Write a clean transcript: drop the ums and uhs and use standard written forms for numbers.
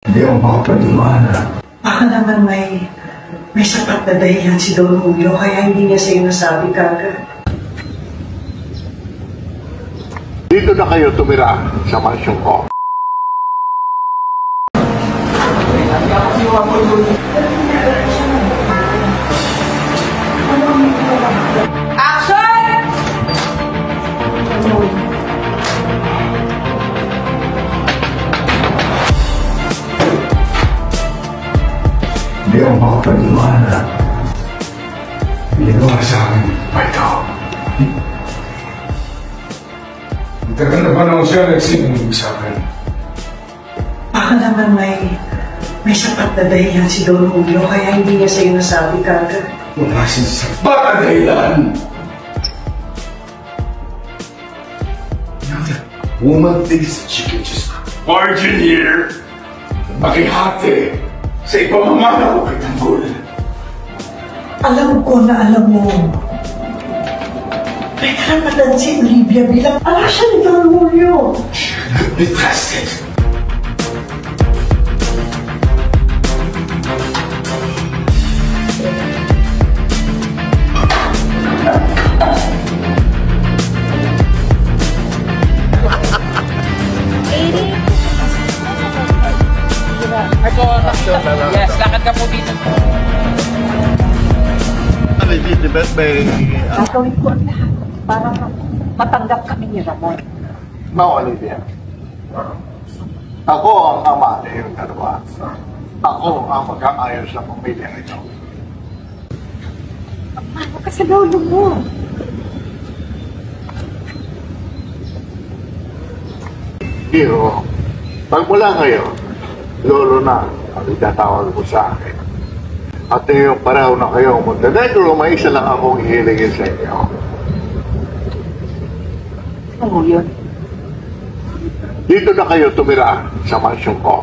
Hindi ako makapaniwala. Baka naman may sapat na dahilan si Don Julio kaya hindi niya sa'yo nasabi kagad. Dito na kayo tumira sa mansyon ko. Action! Hindi ako makapaniwala. Ginawa sa akin pa ito. Ang tagal na panahon siya nagsinunod sa akin. Baka naman may sapat na dahilan si Don Julio kaya hindi niya sa'yo nasabi kagad. Wala siyang sapat na dahilan. Now that woman thinks that she can just barge in here, makihati sa ipamamana ko kay Tanggol. Alam ko na alam mo. May karapatan si Olivia bilang alasya ni Don Julio. Be trusted. Yes, lakad ka po dito. Ano yung the best may... Gagawin ko ang lahat para matanggap kami ni Ramon. No, Olivia. Ako ang ama ng iyong dalawa. Ako ang mag-aayos sa pamilya nito. Paano ka sa lolo mo? Pero, pag mula ngayon, lolo na ang itatawag mo sa akin. At ngayong paraw na kayo Montenegro, may isa lang akong ihilingin sa inyo. Ano yun? Dito na kayo tumira sa mansyon ko.